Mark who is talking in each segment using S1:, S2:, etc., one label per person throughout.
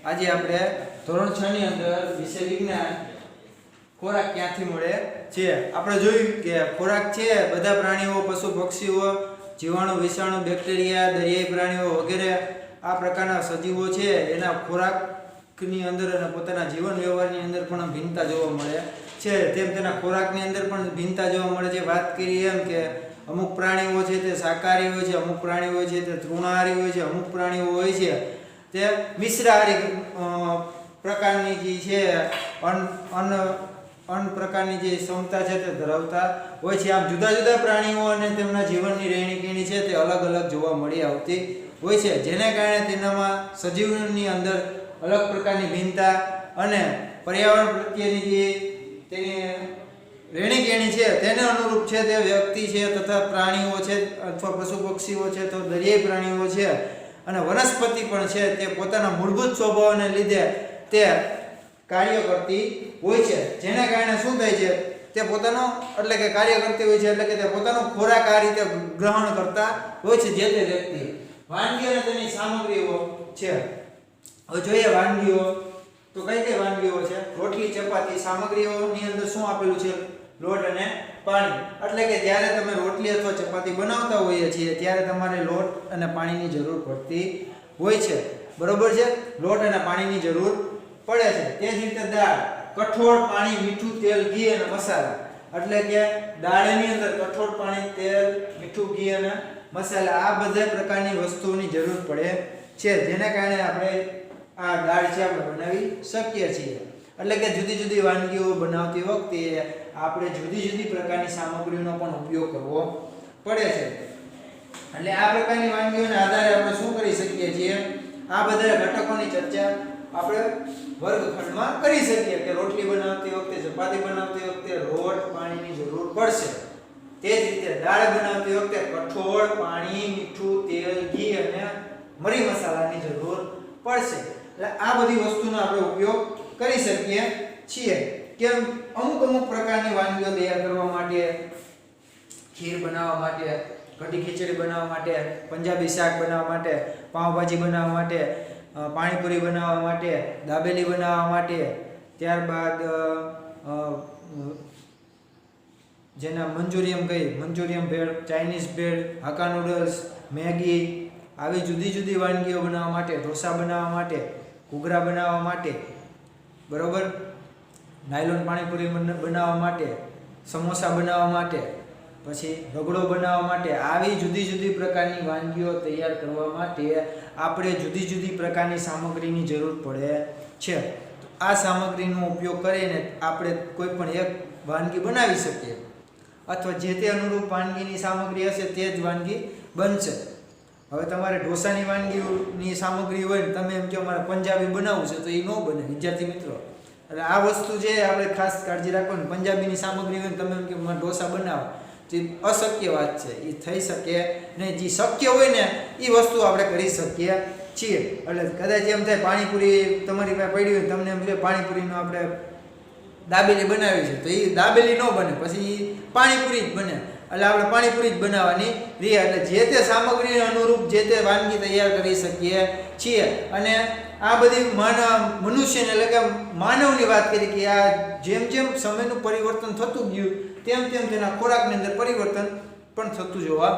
S1: આજે આપણે ધોરણ 6 ની અંદર વિષય વિજ્ઞાન ખોરાક ક્યાંથી મળે છે આપણે જોયું કે ખોરાક છે બધા પ્રાણીઓ પશુ પક્ષીઓ જીવાણુ વિષાણુ બેક્ટેરિયા દરિયાઈ પ્રાણીઓ વગેરે આ પ્રકારના સજીવો છે એના ખોરાકની અંદર અને પોતાના જીવન વ્યવહારની અંદર પણ ભિન્નતા જોવા મળે છે તેમ તેના ખોરાકની અંદર પણ ભિન્નતા જોવા મળે છે વાત કરીએ એમ કે અમુક પ્રાણીઓ છે તે શાકાહારી હોય છે અમુક પ્રાણીઓ છે તે તૃણાહારી હોય છે અમુક પ્રાણીઓ હોય છે તે મિશ્રાહારી પ્રકારની જે છે અન પ્રકારની જે ક્ષમતા છે તે ધરાવતા હોય છે આમ જુદા જુદા પ્રાણીઓ અને તેમના જીવનની રહેણીકરણી છે તે અલગ અલગ જોવા મળી આવતી હોય છે જેને કારણે તેનામાં સજીવની અંદર અલગ પ્રકારની ભિન્નતા અને પર્યાવરણ પ્રત્યેની જે તેની રહેણીકરણી છે તેને અનુરૂપ છે તે વ્યક્તિ છે તથા પ્રાણીઓ છે અથવા પશુ પક્ષીઓ છે તો દરિયાઈ પ્રાણીઓ છે અને વનસ્પતિ પણ છે તે પોતાના મૂળભૂત સ્વભાવને લીધે તે કાર્ય કરતી હોય છે જેને કારણે શું થાય છે તે પોતાનો એટલે કે કાર્ય કરતી હોય છે એટલે કે તે પોતાનો ખોરાક આ રીતે ગ્રહણ કરતા હોય છે જે તે વ્યક્તિ વાનગી અને તેની સામગ્રીઓ છે હવે જોઈએ વાનગીઓ તો કઈ કઈ વાનગીઓ છે રોટલી ચપાતી સામગ્રીઓની અંદર શું આપેલું છે લોટ અને પાણી એટલે કે જ્યારે તમે રોટલી અથવા ચપાતી બનાવતા હોઈએ છીએ ત્યારે તમારે લોટ અને પાણીની જરૂર પડતી હોય છે બરોબર છે લોટ અને પાણીની જરૂર પડે છે તે જ રીતે દાળ કઠોળ પાણી મીઠું તેલ ઘી અને મસાલા એટલે કે દાળની અંદર કઠોળ પાણી તેલ મીઠું ઘી અને મસાલા આ બધા પ્રકારની વસ્તુઓની જરૂર પડે છે જેના કારણે આપણે આ દાળ છે આપણે બનાવી શકીએ છીએ એટલે કે જુદી જુદી વાનગીઓ બનાવતી વખતે આપણે જુદી જુદી પ્રકારની સામગ્રીનો પણ ઉપયોગ કરવો પડે છે એટલે આ પ્રકારની વાનગીઓના આધારે આપણે શું કરી શકીએ છીએ આ બધા ઘટકોની ચર્ચા આપણે વર્ગખંડમાં કરી શકીએ કે રોટલી બનાવતી વખતે ચપાતી બનાવતી વખતે લોટ પાણીની જરૂર પડશે તે જ રીતે દાળ બનાવતી વખતે કઠોળ પાણી મીઠું તેલ ઘી અને મરી મસાલાની જરૂર પડશે એટલે આ બધી વસ્તુનો આપણે ઉપયોગ કરી શકીએ છીએ કે અમુક પ્રકારની વાનગીઓ તૈયાર કરવા માટે ખીર બનાવવા માટે કઢી ખીચડી બનાવવા માટે પંજાબી શાક બનાવવા માટે પાવભાજી બનાવવા માટે પાણીપુરી બનાવવા માટે દાબેલી બનાવવા માટે ત્યારબાદ જેના મંચુરિયન ભેળ ચાઇનીઝ ભેળ હાકા નૂડલ્સ મેગી આવી જુદી જુદી વાનગીઓ બનાવવા માટે ઢોસા બનાવવા માટે ઘૂઘરા બનાવવા માટે બરોબર નાયલોન પાણીપુરી બનાવવા માટે સમોસા બનાવવા માટે પછી રગડો બનાવવા માટે આવી જુદી જુદી પ્રકારની વાનગીઓ તૈયાર કરવા માટે આપણે જુદી જુદી પ્રકારની સામગ્રીની જરૂર પડે છે તો આ સામગ્રીનો ઉપયોગ કરીને આપણે કોઈ પણ એક વાનગી બનાવી શકીએ અથવા જે તે અનુરૂપ વાનગીની સામગ્રી હશે તે જ વાનગી બનશે હવે તમારે ઢોસાની વાનગીની સામગ્રી હોય ને તમે એમ કહો મારે પંજાબી બનાવવું છે તો એ ન બને વિદ્યાર્થી મિત્રો એટલે આ વસ્તુ છે આપણે ખાસ કાળજી રાખવાની પંજાબીની સામગ્રી હોય ને તમે એમ કે મારે ઢોસા બનાવો તો અશક્ય વાત છે એ થઈ શકે નહીં જે શક્ય હોય ને એ વસ્તુ આપણે કરી શકીએ છીએ એટલે કદાચ એમ થાય પાણીપુરી તમારી પાસે પડી હોય તમને એમ કે પાણીપુરીનો આપણે દાબેલી બનાવી છે તો એ દાબેલી ન બને પછી પાણીપુરી જ બને એટલે આપણે પાણીપુરી જ બનાવવાની રહી એટલે જે તે સામગ્રી અનુરૂપ જે તે વાનગી તૈયાર કરી શકીએ છીએ અને આ બધી મનુષ્યને એટલે કે માનવની વાત કરી કે આ જેમ જેમ સમયનું પરિવર્તન થતું ગયું તેમ તેમ તેના ખોરાકની અંદર પરિવર્તન પણ થતું જોવા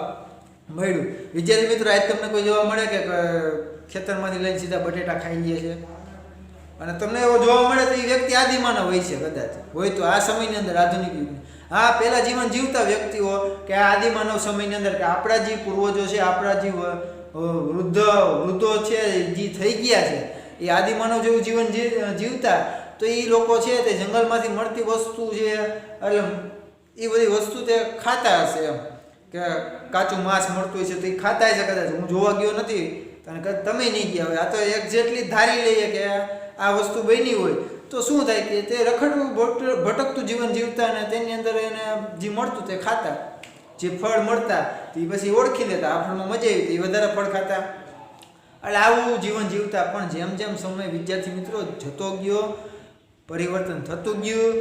S1: મળ્યું વિદ્યાર્થી મિત્રો આજ તમને કોઈ જોવા મળે કે ખેતરમાંથી લઈને સીધા બટેટા ખાઈ લે છે અને તમને એવો જોવા મળે તો એ વ્યક્તિ આદિમાનવ હોય છે કદાચ હોય તો આ સમયની અંદર આધુનિક યુગની હા પહેલા જીવન જીવતા વ્યક્તિઓ કે આ આદિમાનવ સમયની અંદર કે આપણા જે પૂર્વજો છે આપણા જે વૃદ્ધો છે જે થઈ ગયા છે એ આદિમાનવ જેવું જીવન જીવતા તો એ લોકો છે તે જંગલમાંથી મળતી વસ્તુ છે એટલે એ બધી વસ્તુ તે ખાતા હશે એમ કે કાચું માંસ મળતું હોય છે તો એ ખાતા હશે કદાચ હું જોવા ગયો નથી અને તમે નહીં ગયા હોય આ તો એક્ઝેક્ટલી ધારી લઈએ કે આ વસ્તુ બની હોય તો શું થાય કે તે રખડવું ભટકતું જીવન જીવતા અને તેની અંદર એને જે મળતું તે ખાતા જે ફળ મળતા તે પછી ઓળખી લેતા આ ફળમાં મજા આવી હતી વધારે ફળ ખાતા એટલે આવું જીવન જીવતા પણ જેમ જેમ સમય વિદ્યાર્થી મિત્રો જતો ગયો પરિવર્તન થતું ગયું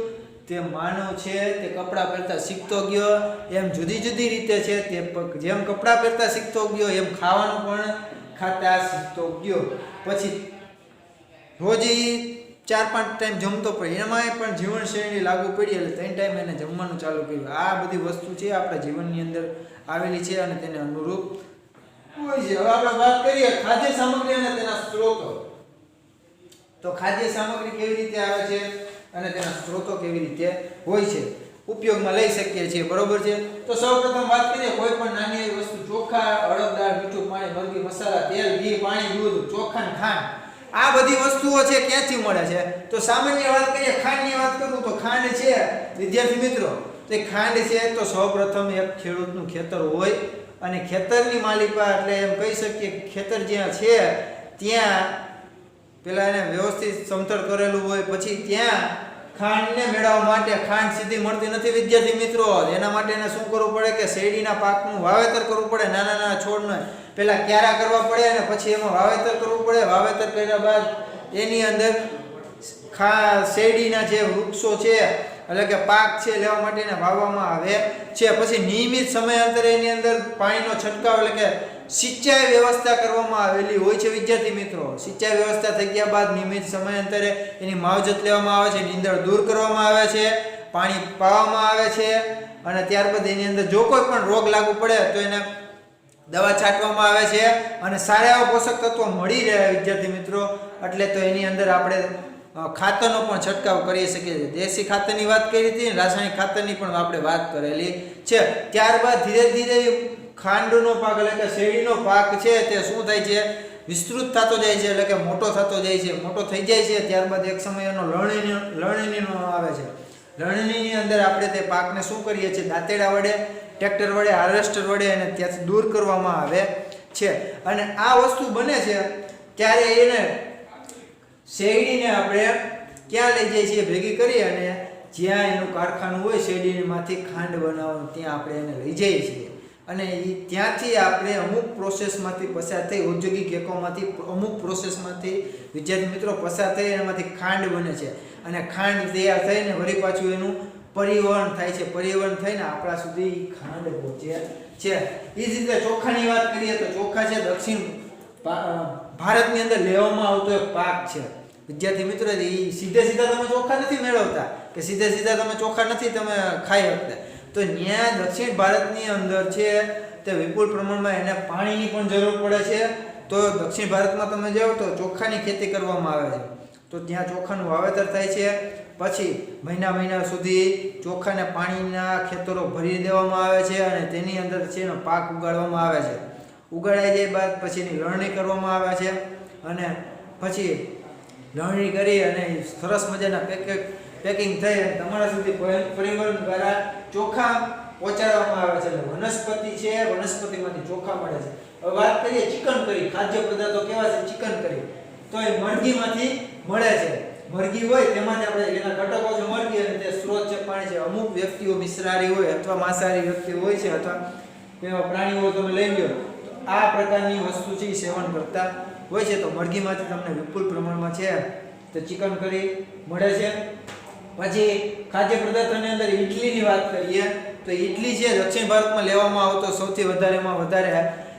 S1: તે માનવ છે તે કપડાં પહેરતા શીખતો ગયો એમ જુદી જુદી રીતે છે તે જેમ કપડાં પહેરતા શીખતો ગયો એમ ખાવાનું પણ ખાતા શીખતો ગયો પછી રોજ એ 4-5 ટાઈમ જમતો પણ એમાંય પણ જીવનશૈલી લાગુ પડી એટલે 3 ટાઈમ એને જમવાનું ચાલુ કર્યું. આ બધી વસ્તુ છે આપણા જીવનની અંદર આવેલી છે અને તેને અનુરૂપ હોય છે. હવે આપણે વાત કરીએ ખાદ્ય સામગ્રી અને તેના સ્ત્રોતો. તો ખાદ્ય સામગ્રી કેવી રીતે આવે છે અને તેના સ્ત્રોતો કેવી રીતે હોય છે, ઉપયોગમાં લઈ શકીએ છીએ, બરોબર છે. તો સૌપ્રથમ વાત કરીએ કોઈ પણ નાની એવી વસ્તુ, ચોખા, અડદ દાળ, મીઠું પાણી, મરઘી મસાલા, તેલ, ઘી, પાણી, દૂધ, ચોખા ને ખાંડ, આ બધી વસ્તુઓ છે ક્યાંથી મળે છે? તો સામાન્ય વાત કરીએ, ખાંડની વાત કરું તો ખાંડ છે વિદ્યાર્થી મિત્રો, તો ખાંડ છે તો સૌપ્રથમ એક ખેડૂતનું ખેતર હોય અને ખેતરની માલિકા એટલે એમ કહી શકીએ ખેતર જ્યાં છે ત્યાં પેલા એને વ્યવસ્થિત સમતળ કરેલું હોય, પછી ત્યાં ખાંડને મેળવવા માટે, ખાંડ સીધી મળતી નથી વિદ્યાર્થી મિત્રો, એના માટે એને શું કરવું પડે કે શેરડીના પાકનું વાવેતર કરવું પડે. નાના નાના છોડને પહેલા ક્યારા કરવા પડે અને પછી એમાં વાવેતર કરવું પડે. વાવેતર કર્યા બાદ એની અંદર શેરડીના જે વૃક્ષો છે એટલે કે પાક છે લેવા માટે એને વાવવામાં આવે છે. પછી નિયમિત સમયાંતરે એની અંદર પાણીનો છંટકાવ એટલે કે સિંચાઈ વ્યવસ્થા કરવામાં આવેલી હોય છે વિદ્યાર્થી મિત્રો. સિંચાઈ વ્યવસ્થા થઈ ગયા બાદ નિયમિત સમયાંતરે એની માવજત લેવામાં આવે છે, નીંદણ દૂર કરવામાં આવે છે, પાણી પાવામાં આવે છે અને ત્યારબાદ એની અંદર જો કોઈ પણ રોગ લાગુ પડે તો એને દવા છાંટવામાં આવે છે અને સારા એવા પોષક તત્વો મળી રહે વિદ્યાર્થી મિત્રો. એટલે તો એની અંદર આપણે ખાતરનો પણ છંટકાવ કરી શકીએ છીએ. દેશી ખાતરની વાત કરી હતી, રાસાયણિક ખાતરની પણ આપણે વાત કરેલી છે. ત્યારબાદ ધીરે ધીરે ખાંડનો પાક એટલે કે શેરડીનો પાક છે તે શું થાય છે? વિસ્તૃત થતો જાય છે એટલે કે મોટો થતો જાય છે. મોટો થઈ જાય છે ત્યારબાદ એક સમય એનો લણણીનો આવે છે. લણણીની અંદર આપણે તે પાકને શું કરીએ છીએ? દાંતેડા વડે, ટ્રેક્ટર વડે, હાર્વેસ્ટર વડે અને ત્યાંથી દૂર કરવામાં આવે છે. અને આ વસ્તુ બને છે ત્યારે એને શેરડીને આપણે ક્યાં લઈ જઈએ છીએ? ભેગી કરી અને જ્યાં એનું કારખાનું હોય શેરડીમાંથી ખાંડ બનાવવાનું ત્યાં આપણે એને લઈ જઈએ છીએ અને ત્યાંથી આપણે અમુક પ્રોસેસમાંથી પસાર થઈ, ઔદ્યોગિક એકમોમાંથી અમુક પ્રોસેસમાંથી વિદ્યાર્થી મિત્રો પસાર થઈ એમાંથી ખાંડ બને છે અને ખાંડ તૈયાર થઈને વળી પાછું એનું પરિવહન થાય છે. પરિવહન થઈને આપણા સુધી ખાંડ પહોંચે છે. એ જ રીતે ચોખાની વાત કરીએ તો ચોખા છે દક્ષિણ ભારતની અંદર લેવામાં આવતો એક પાક છે વિદ્યાર્થી મિત્રો. એ સીધે સીધા તમે ચોખા નથી મેળવતા કે સીધે સીધા તમે ચોખા નથી તમે ખાઈ શકતા. તો ત્યાં દક્ષિણ ભારતની અંદર છે તે વિપુલ પ્રમાણમાં એને પાણીની પણ જરૂર પડે છે. તો દક્ષિણ ભારતમાં તમે જાઓ તો ચોખાની ખેતી કરવામાં આવે છે. તો ત્યાં ચોખાનું વાવેતર થાય છે. પછી મહિના સુધી ચોખાને પાણીના ખેતરો ભરી દેવામાં આવે છે અને તેની અંદર છે એનો પાક ઉગાડવામાં આવે છે. ઉગાડાઈ જાય બાદ પછી એની લણણી કરવામાં આવે છે અને પછી લણણી કરી અને સરસ મજાના પેકિંગ થઈ અને તમારા સુધી પરિવહન દ્વારા ચોખા પહોંચાડવામાં આવે છે. વનસ્પતિ છે, વનસ્પતિમાંથી ચોખા મળે છે. હવે વાત કરીએ ચિકન કરી, ખાદ્ય પદાર્થો કેવા છે? ચિકન કરી તો એ મરઘીમાંથી મળે છે. મરઘી હોય તેમાંથી આપણે એના ઘટકો છે મરઘી અને તે સ્ત્રોત છે પાણી છે. અમુક વ્યક્તિઓ મિશ્રાહારી હોય અથવા માંસાહારી વ્યક્તિઓ હોય છે અથવા એવા પ્રાણીઓ તમે લઈ લો તો આ પ્રકારની વસ્તુ છે એ સેવન કરતા હોય છે. તો મરઘીમાંથી તમને વિપુલ પ્રમાણમાં છે તો ચિકન કરી મળે છે. પછી ખાદ્ય પદાર્થોની અંદર ઇડલીની વાત કરીએ તો ઇડલી છે દક્ષિણ ભારતમાં લેવામાં આવતો સૌથી વધારેમાં વધારે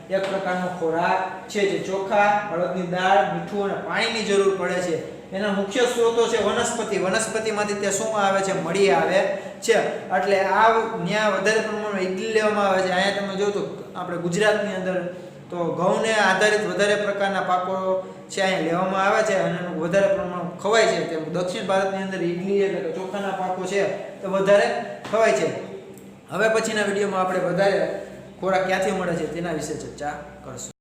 S1: એક પ્રકારનો ખોરાક છે જે ચોખા, અડદની દાળ, મીઠું અને પાણીની જરૂર પડે છે. એના મુખ્ય સ્ત્રોતો છે વનસ્પતિમાંથી તે શું આવે છે? મળી આવે છે. એટલે આ ત્યાં વધારે પ્રમાણમાં ઇડલી લેવામાં આવે છે. અહીંયા તમે જો તો આપણે ગુજરાતની અંદર તો ઘઉંને આધારિત વધારે પ્રકારના પાકો છે અહીંયા લેવામાં આવે છે અને એનું વધારે પ્રમાણમાં ખવાય છે. તેમ દક્ષિણ ભારતની અંદર ઇડલી એટલે કે ચોખાના પાકો છે તે વધારે ખવાય છે. હવે પછીના વિડીયોમાં આપણે વધારે ખોરાક ક્યાંથી મળે છે તેના વિશે ચર્ચા કરશું.